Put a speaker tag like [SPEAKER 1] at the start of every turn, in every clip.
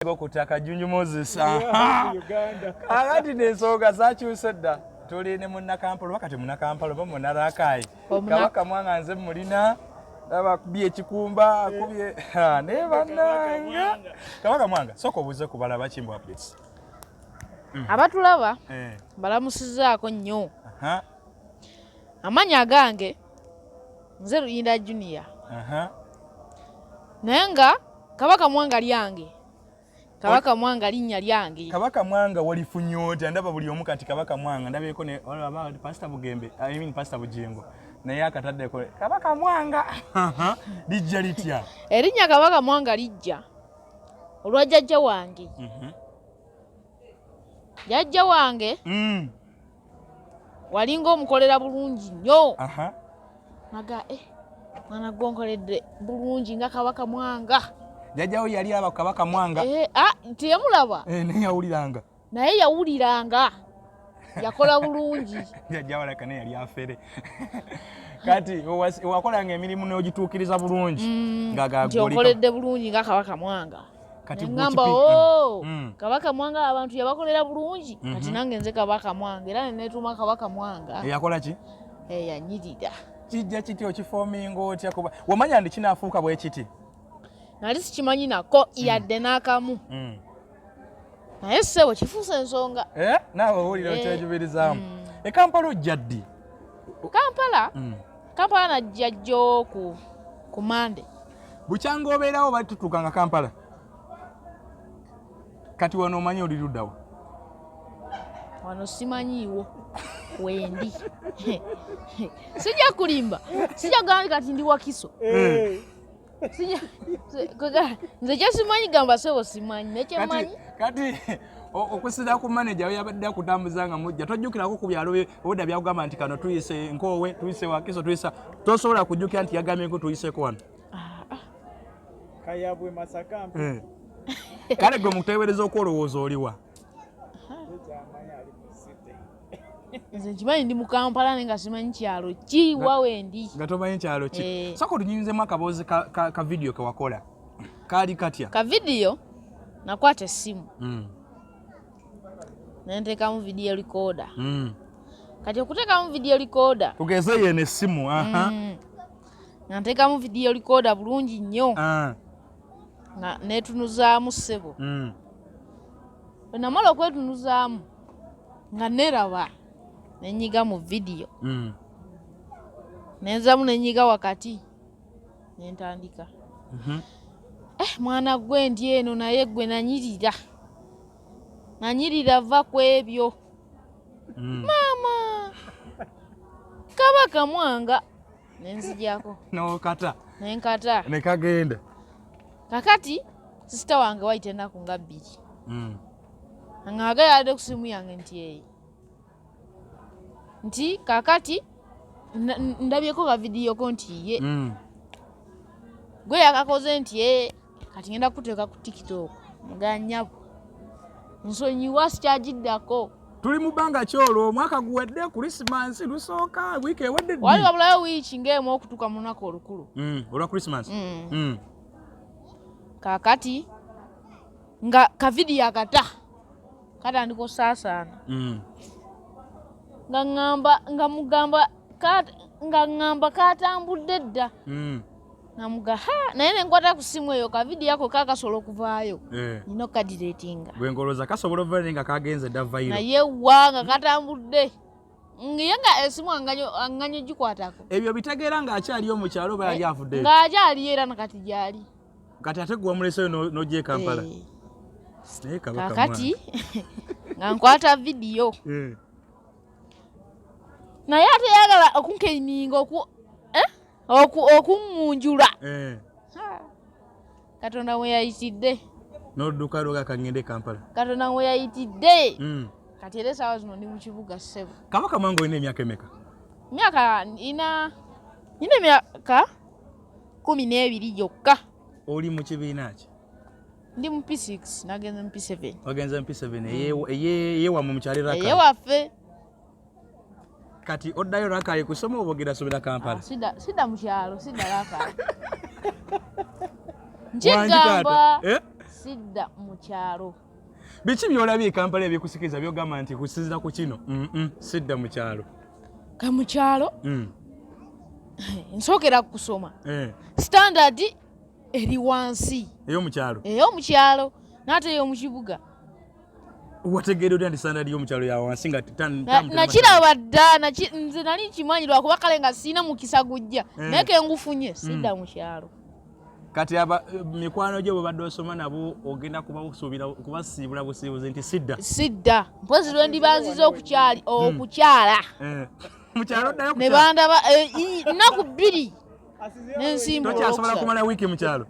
[SPEAKER 1] Kutaka Junju Moses Uganda. Agati nesoga zakyusedda. Tuli ne munna Kampala wakati munna Kampala bo munna Rakai. Kabaka Mwanga nze mulina aba kubye ekikumba akubye ne bannanga. Kabaka Mwanga soko buze kubala bakimbo updates.
[SPEAKER 2] Abatulaba balamusizaako nnyo. Amanya gange nze Luyinda Junior. Naye nga Kabaka Mwanga lyange. Kabaka Mwanga linnya lyange.
[SPEAKER 1] Kabaka Mwanga walifunyote ndaba buli omu kati Kabaka Mwanga ndabeko ne olaba Pastor Bugembe Pastor Bujingo naye akatadde ko Kabaka Mwanga lijja litya
[SPEAKER 2] erinnya Kabaka Mwanga lijja olwajjajja wange jajja wange walinga omukolera bulungi nnyo naga mwana gonkoledde bulungi nga Kabaka Mwanga.
[SPEAKER 1] Jajjawo yali aba Kabaka Mwanga.
[SPEAKER 2] Tiyamulaba.
[SPEAKER 1] Naye yawuliranga.
[SPEAKER 2] Naye yawuliranga. Yakola bulungi.
[SPEAKER 1] Jajjawo laka naye yali afere. Kati wakolanga emirimu n'ogituukiriza bulungi. Ngagagolika.
[SPEAKER 2] Okoledde bulungi nga Kabaka Mwanga.
[SPEAKER 1] Kati
[SPEAKER 2] ngamba Kabaka Mwanga abantu yabakolera bulungi. Kati nange nze Kabaka Mwanga era neneetuma Kabaka Mwanga.
[SPEAKER 1] Yakola ki?
[SPEAKER 2] Yanyirira.
[SPEAKER 1] Kijja kiti okifoominga otya kuba. Wamanya ndi kinaafuuka bwe kiti.
[SPEAKER 2] Nali sikimanyi nako yadde n'akamu. Naye ssebo kifuuse ensonga.
[SPEAKER 1] Naawe owulira okyejubirizamu. Kampala ojja ddi?
[SPEAKER 2] Kampala najja jjo ku Mande.
[SPEAKER 1] Bukyanga obeerawo batutukanga Kampala. Kati wano omanyi oli luddawo?
[SPEAKER 2] Wano simanyiiwo wendi. Sijja kulimba. Sijja gamba kati ndi Wakiso. Nze kyesimanyi gamba sebo simanyi nekyemanyi
[SPEAKER 1] kati okusira ku manager we yabadde akutambuzanga mujja tojjukirako ku byalo obuda byagamba nti kano tuyise Nkowe tuyise Wakiso tuyisa tosobola kujjukira nti yagambye ko tuyiseko wano
[SPEAKER 3] kayabwe Masaka
[SPEAKER 1] kale gwe muteebereza okwolowooza oliwa
[SPEAKER 2] nze nkimanyi ndi mu Kampala nenga simanyi kyalo ki wawendi
[SPEAKER 1] nga tomanyi kyalo ki sako tunyinzemu akaboozi ka video ke wakola kaali katya
[SPEAKER 2] ka video nakwata essimu nenteekamu video recorder kati okuteekamu video recorder
[SPEAKER 1] tugeze yene essimu
[SPEAKER 2] nanteekamu video recorder bulungi nnyo nga neetunuzaamu ssebo bwe namala okwetunuzaamu nga neraba nenyiga mu video nenzamu nenyiga wakati nentandika mwana gwe ndi eno naye gwe nanyirira va ku ebyo mama Kabaka Mwanga nenzijako
[SPEAKER 1] n'okata
[SPEAKER 2] nenkata
[SPEAKER 1] nekagenda
[SPEAKER 2] kakati sisita wange wayita ennaku nga 2 nga agayadde ku simu yange nti kakati ndabyeko ka video ko nti ye gwe yakakoze nti kati ngenda kuteeka ku TikTok muganyabo nsonyiwa sikyagiddako
[SPEAKER 1] tuli mu bbanga kyolwo omwaka guwedde Christmas lusooka wiiki ewedde
[SPEAKER 2] wali wabulayo wiiki ng'emu okutuuka mu lunaku olukulu
[SPEAKER 1] olwa Christmas
[SPEAKER 2] kakati nga ka video akata katandika osaasaana nga mugamba katambudde dda namuga naye nenkwata ku simu eyo ka video ako kakasobola okuvaayo nina okadireetinga
[SPEAKER 1] bwengoloza kasobola ovaayo nga kagenze dda vairo
[SPEAKER 2] naye nga katambudde ye nga esimu anganyo gikwatako
[SPEAKER 1] ebyo bitegeera ng'akyaliyo mu kyalo oba yali avuddeyo
[SPEAKER 2] ng'akyaliyo era nakati gyali
[SPEAKER 1] kati ate gwe wamuleseyo n'ojja e Kampala
[SPEAKER 2] kakati nga nkwata video naye ate yagala okunkeininga okungunjula Katonda mwe yayitidde
[SPEAKER 1] n'odduka lwoga kangende Kampala
[SPEAKER 2] Katonda mwe yayitidde kati era essaawa zino ndi mu kibuga ssebo.
[SPEAKER 1] Kabaka Mwanga olina emyaka emeka?
[SPEAKER 2] Nina emyaka 12 gyokka.
[SPEAKER 1] Oli mu kibiina ki?
[SPEAKER 2] Ndi mu P6 nagenze mu P7.
[SPEAKER 1] Ogenze mu P7 eyewa mu mukyali Rakai.
[SPEAKER 2] Eyewaffe.
[SPEAKER 1] Kati oddayo Rakai kusoma obogera sobera Kampala.
[SPEAKER 2] Sida mu kyalo, sida Rakai. Njigamba sidda mu kyalo.
[SPEAKER 1] Biki byolabye Kampala ebikusikiriza byogamba nti kusinzira ku kino sidda mu kyalo?
[SPEAKER 2] Ka mu kyalo nsookera kusoma standard eri wansi ey'omu kyalo n'ate ey'omu kibuga.
[SPEAKER 1] Wategeera otya nti standard y'omu kyalo ya wansi nga
[SPEAKER 2] nakiraba dda nze nali nkimanyirwa kuba kale nga sirina mukisa gujja naye ke ngufunye sidda mu kyalo.
[SPEAKER 1] Kati mikwano gye bwe badde osoma nabo ogenda kubasiibula busiibuzi nti sidda
[SPEAKER 2] mpozi lwe ndibanziza okukyala
[SPEAKER 1] mu kyalo ddayo
[SPEAKER 2] ne bandaba nnaku 2 n'ensimbula
[SPEAKER 1] tokyasobola kumala wiiki mu kyalo.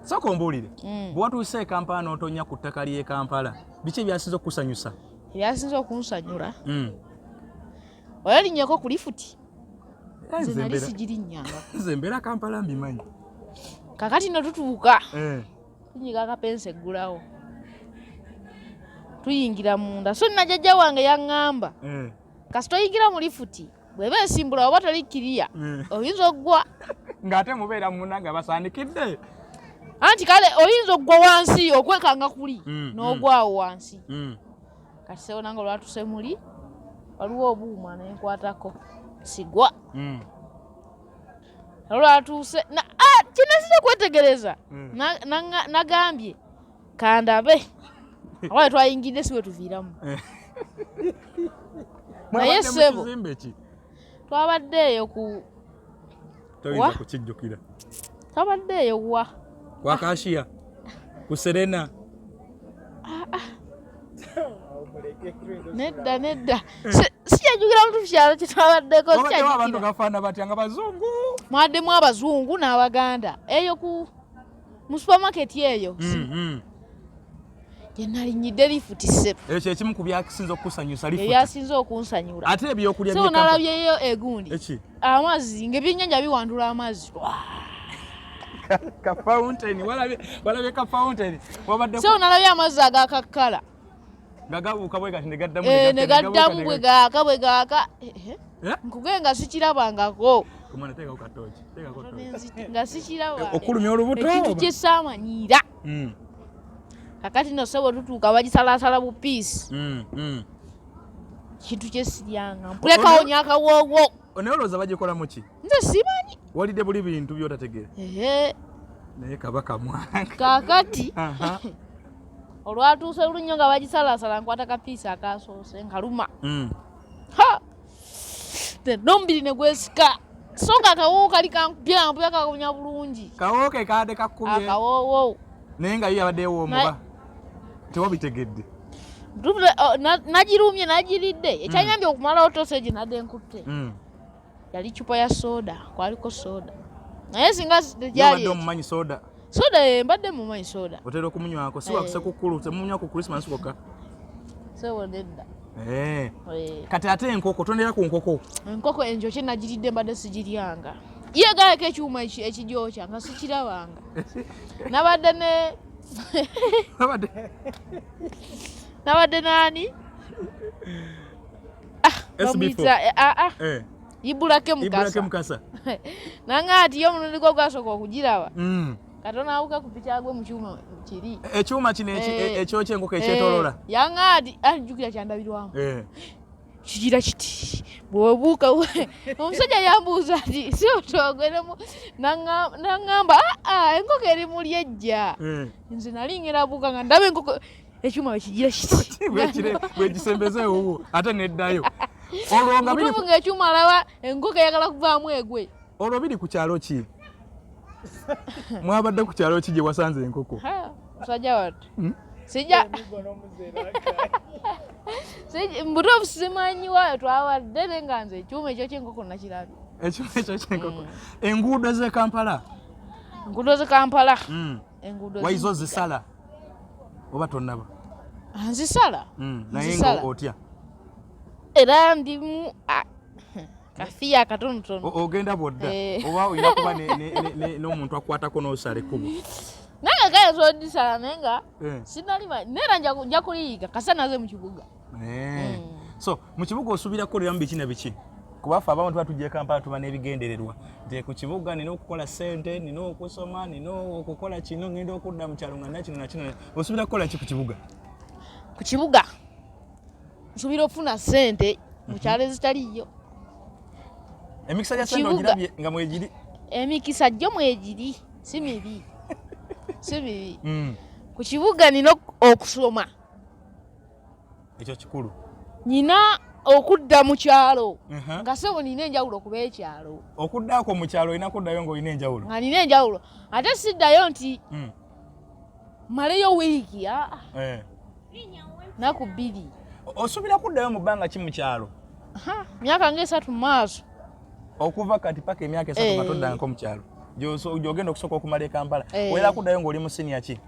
[SPEAKER 1] Sooka ombuulire bwe watuuse e Kampala n'otonya ku ttaka ly'e Kampala biki ebyasinze okukusanyusa?
[SPEAKER 2] Ebyasinze okunsanyula oyalinnyeko ku lifuti nze nali sigirinnyanga.
[SPEAKER 1] Nze mbeera Kampala mbimanyi.
[SPEAKER 2] Kakati no tutuuka tunyiga akapensa eggulawo tuyingira munda so nina jjajja wange yaŋŋamba kasi toyingira mu lifuti bw'eba ensimbula oba tolikkiriya oyinza oggwa.
[SPEAKER 1] Ng'ate mubeera munda nga basaanikidde
[SPEAKER 2] anti kale oyinza oggwa wansi okwekanga kuli n'ogwawo wansi. Kati sewo nange olwatuse muli waliwo obuuma nenkwatako sigwa olwatuuse kinasize kwetegereza nagambye kandabe awaye twayingidde siwe tuviiramu naye sebo twabaddeeyo
[SPEAKER 1] toyinza kukijjukira
[SPEAKER 2] twabaddeeyo
[SPEAKER 1] kwa Kashiya ku Serena
[SPEAKER 2] nedda sijajukira muntu kyalo kyetwabaddeko
[SPEAKER 1] abantu gafaana batya nga bazungu
[SPEAKER 2] mwaddemu abazungu n'Abaganda eyo mu supermarket eyo yenalinyidde lifuti sebo
[SPEAKER 1] ekyo kyekimu ku byasinze okukusanyusa lifuti
[SPEAKER 2] ebyasinze okunsanyula
[SPEAKER 1] ate ebyokulya
[SPEAKER 2] so nalabyeyo egundi amazzi ng'ebyennyanja biwandula amazzi
[SPEAKER 1] ka fountain walabye ka fountain wabadde
[SPEAKER 2] so nalabye amazzi agakakkala
[SPEAKER 1] gagabuuka bwe gati
[SPEAKER 2] ne gaddamu bwe gaaka nkugenga sikirabangako nga sikiraba
[SPEAKER 1] okulumya olubuto
[SPEAKER 2] ekintu kyesaamanyiira. Kakati no sebo tutuuka bagisalaasala bupiisi kintu kyesiryanga mpulekawo nyakawoowo.
[SPEAKER 1] Naye olowooza bagikolamu ki?
[SPEAKER 2] Nze simanyi
[SPEAKER 1] walidde buli bintu by'otategeera naye Kabaka Mwanga
[SPEAKER 2] kakati olwatuuse olunnyo nga bagisalaasala nkwata kapiisi akasoose nkaluma nombiri ne gwesika so nga akawoowo kali kampyampya kakonya bulungi
[SPEAKER 1] kawoowo ke kaadde kakkubye
[SPEAKER 2] akawoowo
[SPEAKER 1] naye nga yo yabadde ewoomuba tewabitegedde
[SPEAKER 2] nagirumye nagiridde ekyanyambye okumalawo toseegi nadde nkutte yali cupa ya soda kwaliko soda naye singa
[SPEAKER 1] gyali omumanyi soda
[SPEAKER 2] mbadde mumanyi soda
[SPEAKER 1] otera okumunywako si wakuse kukkulu temunywa ku Christmas kwokka
[SPEAKER 2] sewo nedda
[SPEAKER 1] kati ate enkoko tondera ku
[SPEAKER 2] enkoko enjokye nagiridde mbadde sigiryanga yegaleko ekyuma ekigyokya nga sikirabanga nabadde nani Ibulake
[SPEAKER 1] Mukasa
[SPEAKER 2] nanga ati yo munundi gwo gwasooka okugiraba Katona awuka ku picha agwe mu kyuma kiri
[SPEAKER 1] ekyuma kino ekyokye enkoko ekyetolola
[SPEAKER 2] yanga ati ajukira kyandabirwamu kigira kiti bwobuuka omusajja yambuuza ati si otogweremu nangamba enkoko eri muli ejja nze nalingera buuka nga ndaba enkoko ekyuma kigira kiti
[SPEAKER 1] bwegisembezeewo ate neddayo
[SPEAKER 2] olwo nga ekyuma alaba enkoko eyagala kuvaamu egwe
[SPEAKER 1] olwo biri ku kyalo ki mwabadde ku kyalo ki gye wasanze enkoko
[SPEAKER 2] musajja watu sijja mbuto simanyi wayo twawadde nga nze ekyuma ekyo ky'enkoko nakirabye
[SPEAKER 1] ekyuma ekyo ky'enkoko enguudo z'e Kampala
[SPEAKER 2] enguudo
[SPEAKER 1] wayizo zisala oba tonnaba
[SPEAKER 2] nzisala
[SPEAKER 1] naye nga otya
[SPEAKER 2] era ndimu kafiya katonotono
[SPEAKER 1] ogenda bwodda oba olina kuba n'omuntu akwatako n'osala ekkubo
[SPEAKER 2] nange kale zodisala naye nga sinalima neera nja kuliyiga kasa naze mu kibuga
[SPEAKER 1] so mu kibuga osuubirako oliramu biki na biki kubafa abantu batujje Kampala tuba n'ebigendererwa nti ku kibuga nina okukola ssente nina okusoma nina okukola kino ngenda okudda mu kyalo nga nakino nakino osuubira kukola ki ku kibuga nsuubira okufuna ssente mu kyalo ezitaliyo emikisa gya ssente ogirabye nga mwegiri
[SPEAKER 2] emikisa gyo mwegiri si mibi ku kibuga nina okusoma
[SPEAKER 1] ekyo kikulu
[SPEAKER 2] nina okudda mu kyalo nga sebo nina enjawulo kuba ekyalo
[SPEAKER 1] okuddaako mu kyalo olina kuddayo ng'olina enjawulo
[SPEAKER 2] nga nina enjawulo ate siddayo nti maleyo wiiki naku 2
[SPEAKER 1] osuubira kuddayo mu bbanga ki mu kyalo
[SPEAKER 2] myaka nga 3 mu maaso
[SPEAKER 1] okuva kati paka emyaka 3 nga toddanko mu kyalo gy'ogenda okusooka okumala e Kampala oyera kuddayo ng'oli mu siniya ki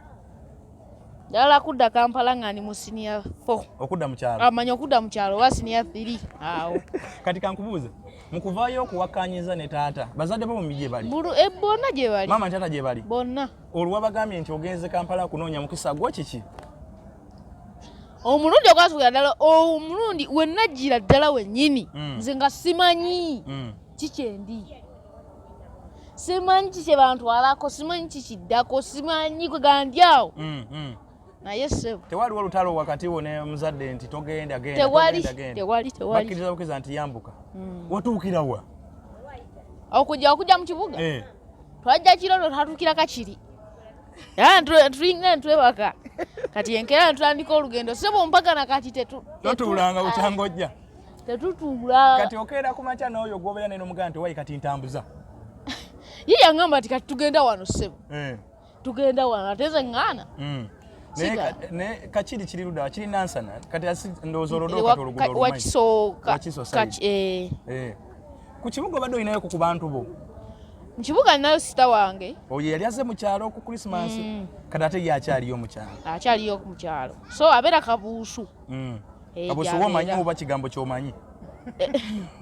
[SPEAKER 2] njagala kudda Kampala nga ndi mu siniya 4
[SPEAKER 1] okudda mu kyalo
[SPEAKER 2] amanyi okudda mu kyalo oba siniya 3 awo
[SPEAKER 1] kati kankubuuze mu kuvaayo okuwakkanyiza ne taata bazadde bo mu migi bali
[SPEAKER 2] bonna gye bali
[SPEAKER 1] maama ne taata gye bali
[SPEAKER 2] bonna
[SPEAKER 1] olwo bagambye nti ogenze Kampala kunoonya mukisa gwo kiki
[SPEAKER 2] omulundi ogwatuukira ddala omulundi we najjira ddala wennyini nze nga simanyi kikyendi simanyi kiki bantwalako simanyi kikiddako simanyi kwe gandyawo naye ssebo
[SPEAKER 1] tewaliwo olutalo wakati wo ne muzadde nti togenda
[SPEAKER 2] tewali
[SPEAKER 1] bakkiriza bukiza nti yambuka watuukira wa
[SPEAKER 2] okujja mu kibuga twajja kirono twatuukira kakiri tulina ntwebaka kati enkeera ntutandika olugendo ssebo mpaka nakati
[SPEAKER 1] totuulanga bukyanga ojja
[SPEAKER 2] tetutuula
[SPEAKER 1] kati okeera ku makya n'oyo gwobeera ne n'omuganda nti wayi kati ntambuza
[SPEAKER 2] ye yaŋŋamba nti kati tugenda wano ssebo tugenda wano ate nze ŋŋaana
[SPEAKER 1] naye kakiri kiri ludda kiri nansana kati ndowooza olwodookati oluguudo
[SPEAKER 2] wakisooka
[SPEAKER 1] ku kibuga obadde olinayo ku bantu bo
[SPEAKER 2] mu kibuga ninayo sita wange
[SPEAKER 1] oyo yali azze mu kyalo ku krisimansi kati ate ye akyaliyo mu kyalo
[SPEAKER 2] akyaliyo mu kyalo so abeera kabuusu
[SPEAKER 1] kabuusu womanyi oba kigambo kyomanyi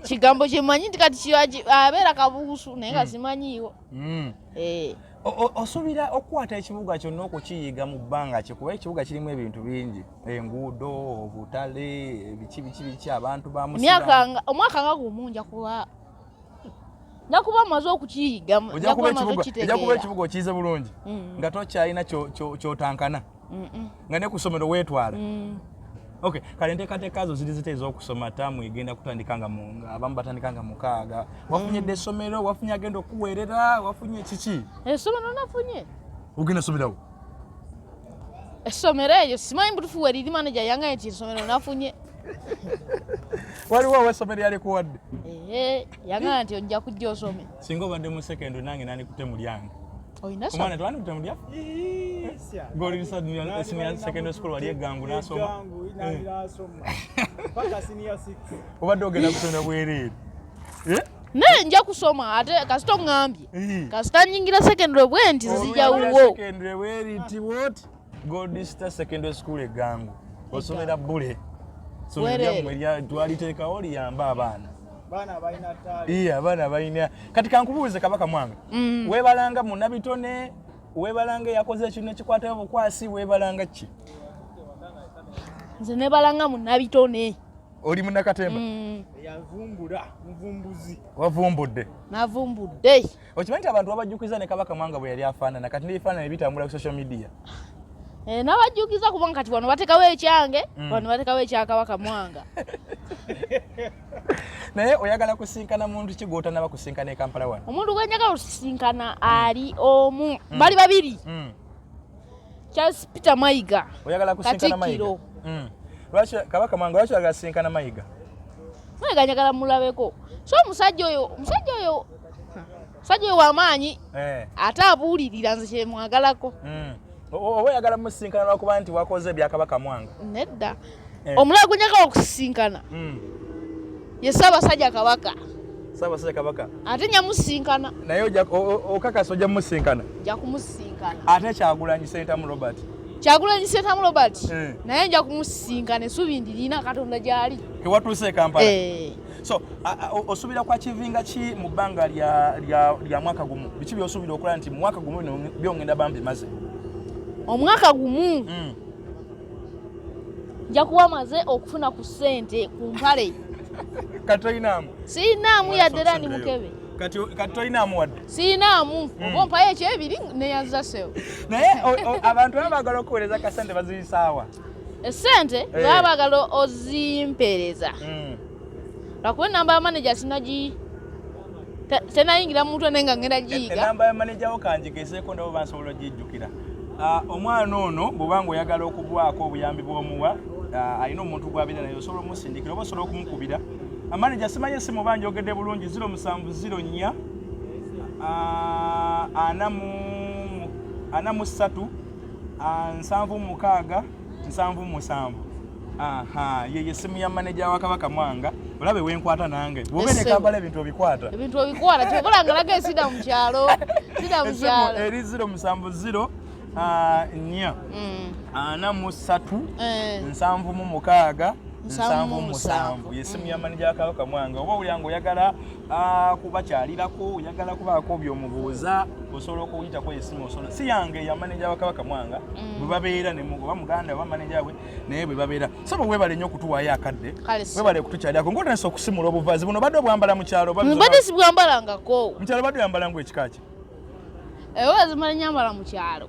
[SPEAKER 2] kigambo kyemanyi nti kati abeera kabuusu naye nga simanyiiwo
[SPEAKER 1] osuubira okukwata ekibuga kyonna okukiyiga mu bbanga ki kuba ekibuga kirimu ebintu bingi enguudo obutale biki abantu
[SPEAKER 2] omwaka nga gumu njakuba maze okukiyiga
[SPEAKER 1] ojja kuba ekibuga okiyize bulungi nga tokyalina kyotankana nga ne ku ssomero weetwala okay kale enteekateeka zo ziri zite ez'okusoma taamu egenda kutandika nga abamu batandika nga 6 wafunye dde essomero wafunye agenda okuweerera wafunye kiki
[SPEAKER 2] essomero nafunye
[SPEAKER 1] ogenda somerawo
[SPEAKER 2] essomero eryo simanyi butufu weriri manager yangaye nti essomero nafunye
[SPEAKER 1] waliwo ow'essomero yalikuwadde
[SPEAKER 2] yangaye nti ojja kujja osome
[SPEAKER 1] singa obadde mu secondary nange nandikutte mu lyange
[SPEAKER 2] oyina
[SPEAKER 1] omwana twandikutte mu lyange ng'olirisa senior secondary school wali eggangu n'asoma obadde ogenda kusomera bwereere
[SPEAKER 2] naye nja kusoma ate kasita oŋŋambye kasita nnyingira secondary bwe nti zizijawuwo
[SPEAKER 1] secondary bweriti wot Goldista secondary school eggangu osomera bule somera twaliteekawo liyamba abaana abaana balina kati kankubuuze Kabaka Mwanga weebalanga munnabitone weebalanga eyakoze ekintu ekikwatayo bukwasi weebalanga ki
[SPEAKER 2] nze neebalanga munnabitone
[SPEAKER 1] oli munnakatemba
[SPEAKER 3] yavumbula muvumbuzi
[SPEAKER 1] wavumbudde
[SPEAKER 2] navumbudde
[SPEAKER 1] okimanyi nti abantu babajjukiza ne Kabaka Mwanga bwe yali afaanana kati n'ebifaananyi bitambula ku social media
[SPEAKER 2] nabajjukiza kubanga kati wano batekawo ekyange wano batekawo ekya Kabaka Mwanga
[SPEAKER 1] naye oyagala kusinkana muntu ki gw'otanaba kusinkana e Kampala wano
[SPEAKER 2] omuntu gwe njagala okusinkana ali omu bali babiri Charles Peter Mayiga
[SPEAKER 1] oyagala kusinkana Mayiga lwaki Kabaka Mwanga lwaki oyagala kusinkana Mayiga
[SPEAKER 2] Mayiga njagala mulabeko so omusajja oyo w'amaanyi ate abuulirira nze kye mwagalako
[SPEAKER 1] oba oyagala musinkana lwakuba nti wakoze bya Kabaka Mwanga
[SPEAKER 2] nedda omulala gwe njagala okusinkana ye Ssaabasajja Kabaka ate nyamusinkana
[SPEAKER 1] naye okakasa ojja musinkana
[SPEAKER 2] nja kumusinkana
[SPEAKER 1] ate Kyagulanyi Sentamu Robert
[SPEAKER 2] naye nja kumusinkana essuubi ndirina Katonda gy'ali
[SPEAKER 1] kewatuuse e Kampala so osuubira kwa kivinga ki mu bbanga lya mwaka gumu biki byosuubira okola nti mu mwaka gumu bino byongenda bambi maze
[SPEAKER 2] omwaka gumu nja kuba maze okufuna ku ssente ku mpale
[SPEAKER 1] Katoinamu.
[SPEAKER 2] Sinamu yadde ndi mukebe.
[SPEAKER 1] Katoinamu wadde.
[SPEAKER 2] Sinamu. Okompa ekyebiri ne yazza sewo.
[SPEAKER 1] Naye abantu abagala okuweereza kasente baziyisaawa.
[SPEAKER 2] Esente babagala ozimpereza. Lwakuba namba ya manager sinaji tenayingira muntu nenga ngenda giyiga.
[SPEAKER 1] Namba ya manager okanjigezeeko ndabo bansobola gijjukira. Omwana ono bw'obanga oyagala okubwako obuyambi bw'omuwa alina omuntu gw'abeera naye osobola omusindikira oba osobola okumukubira. Manager simanyi essimu oba njogedde bulungi 0704 43 76 77. Ye essimu ya manager wa Kabaka Mwanga. Olabe wenkwata nange. Bw'obeera Kampala ebintu obikwata.
[SPEAKER 2] Ebintu obikwata kyokola ngalaga esida mu kyalo. Sida mu kyalo.
[SPEAKER 1] Eri 070 4 43 76 77. Yessimu ya manager wa Kabaka Mwanga. Oba oli yango oyagala kubakyalirako, oyagala kubaako by'omubuuza, osobola okuyitako yessimu osobola. Si yange ya manager wa Kabaka Mwanga. Bwe babeera ne mugoba muganda wa manager we naye bwe babeera. Sabo webale nnyo okutuwaayo akadde. Webale kutukyalirako. Ng'otandise okusimula obuvazi buno badde obwambala mu kyalo.
[SPEAKER 2] Mbadde sibwambalangako.
[SPEAKER 1] Mu kyalo badde oyambala ngu ekika ki?
[SPEAKER 2] Oba zimala nyambala mu kyalo.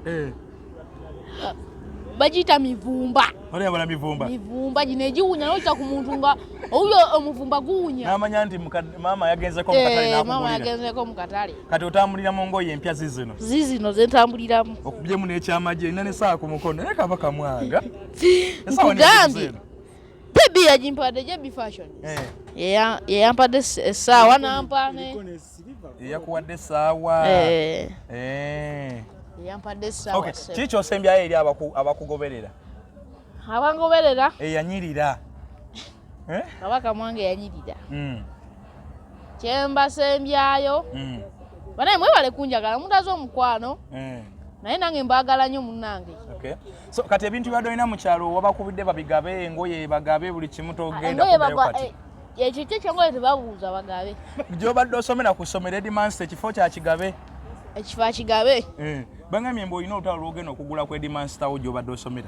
[SPEAKER 2] Bagiyita mivumba.
[SPEAKER 1] Wali yambala mivumba?
[SPEAKER 2] Mivumba gino egiwunya n'okita ku muntu nga oyo omuvumba guwunya.
[SPEAKER 1] N'amanya nti maama yagenzeko mu katale n'akugulira.
[SPEAKER 2] Maama yagenzeko mu katale.
[SPEAKER 1] Kati otambulira mu ngoye empya zizino?
[SPEAKER 2] Zizino ze ntambuliramu.
[SPEAKER 1] Okubyemu n'ekyamagye erina n'essaawa ku mukono naye Kabaka Mwanga.
[SPEAKER 2] Nkugambye bebi yagimpadde Jebi Fashion. Yeyampadde essaawa nampane.
[SPEAKER 1] Yakuwadde essaawa.
[SPEAKER 2] Yampadde essaawa.
[SPEAKER 1] Okay, kiki ky'osembyayo eri abakugoberera?
[SPEAKER 2] Abangoberera?
[SPEAKER 1] Yanyirira.
[SPEAKER 2] Kabaka Mwanga yanyirira. Kyembasembyayo. Banaye mwebale kunjagala mutaze omukwano. Naye nange mbaagala nnyo munnange.
[SPEAKER 1] Okay. So kati ebintu byadde olina mu kyalo wabakubidde babigabe, engoye bagabe buli kimu togenda kubayo kati.
[SPEAKER 2] Ekyo ky'engoye tebabuuza bagabe.
[SPEAKER 1] Gy'obadde osomera ku ssomero Edmonds ekifo kya kigabe?
[SPEAKER 2] Ekifo kigabe?
[SPEAKER 1] Bangamye mbu olina olutalo lw'ogenda okugula ku Edmonds tawo gy'obadde osomera.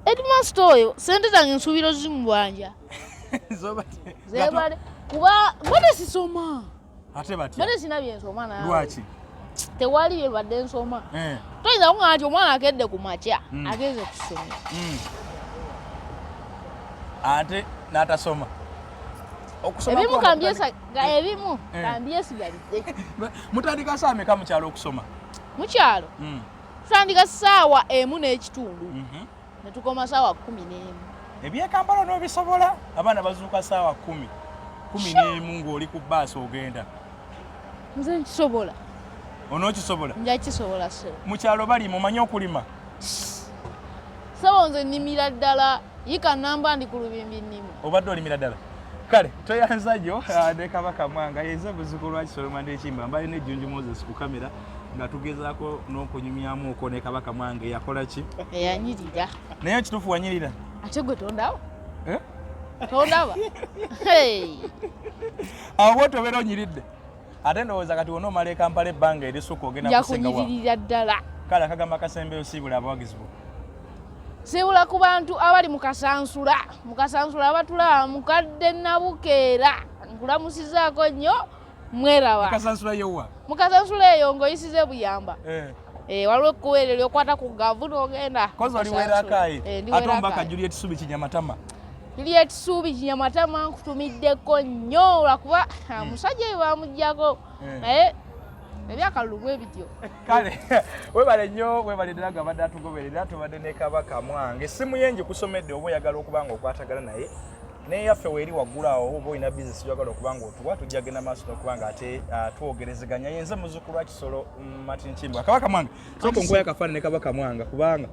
[SPEAKER 2] Edmonds oyo sente zange nsuubira zimubwanja. Zebale kuba mbadde sisoma.
[SPEAKER 1] Ate batya?
[SPEAKER 2] Mbadde sina bye nsoma nawe.
[SPEAKER 1] Lwaki?
[SPEAKER 2] Tewali bye badde nsoma. Toyinza kuŋŋamba nti omwana akedde ku makya agenze ku ssomero.
[SPEAKER 1] Ate n'atasoma.
[SPEAKER 2] Ebimu ebimu kambyesigalidde.
[SPEAKER 1] Mutandika ssaawa meka mu kyalo okusoma?
[SPEAKER 2] Mu kyalo? Tutandika ssaawa 1:30 ne tukoma ssaawa 11.
[SPEAKER 1] Eby'e Kampala n'obisobola? Abaana bazuuka ssaawa 11 ng'oli ku bbaasi ogenda.
[SPEAKER 2] Nze nkisobola.
[SPEAKER 1] Onookisobola?
[SPEAKER 2] Nja kisobola se.
[SPEAKER 1] Mu kyalo bali mumanyi okulima?
[SPEAKER 2] Sabo nze nnimira ddala yika namba ndi ku lubimbi nnimi.
[SPEAKER 1] Obadde olimira ddala? Kale, toyanza jjo ne Kabaka Mwanga yeze buzzukulu wa Kisolo Mande Kimba mbali ne Junju Moses ku kamera nga tugezaako n'okunyumyamu okwo ne Kabaka Mwanga yakola ki?
[SPEAKER 2] Yanyirira.
[SPEAKER 1] Naye kituufu wanyirira?
[SPEAKER 2] Ate gwe tondaba? Tondaba?
[SPEAKER 1] Awo bw'oti obeera onyiridde. Ate ndowooza kati onoomala e Kampala ebbanga erisukka ogenda kusenga wa?
[SPEAKER 2] Njakunyirira ddala.
[SPEAKER 1] Kale akagamba akasembeyo siibula abawagizi bo.
[SPEAKER 2] Siibula ku bantu abali mu Kasansula. Mu Kasansula abatulaba mukadde Nabukeera. Nkulamusizaako nnyo mweraba.
[SPEAKER 1] Kasansula yowa? Mu
[SPEAKER 2] Kasansula eyo ng'oyisize Buyamba. Waliwo ekkuweere ly'okwata ku gavu n'ogenda.
[SPEAKER 1] Kozi oli Rakai. Ate omubaka Juliet Subi Kinyamatama.
[SPEAKER 2] Juliet Subi Kinyamatama nkutumiddeko nnyo lwakuba musajja oyo bamuggyako. Naye ebyakalulu ebityo.
[SPEAKER 1] Kale, webale nnyo, webale ddala nga badde atugoberera, tubadde ne Kabaka Mwanga. Essimu ye ngikusomedde oba oyagala okuba nga okwatagana naye. Naye yaffe weeri waggula awo oba olina bizinesi gy'oyagala okuba nga otuwa, tujja genda maaso n'okuba nga ate twogerezeganya. Yenze muzzukulu wa Kisolo Martin Kimbwa. Kabaka Mwanga, sooka nkuwayo akafaananyi ne Kabaka Mwanga kubanga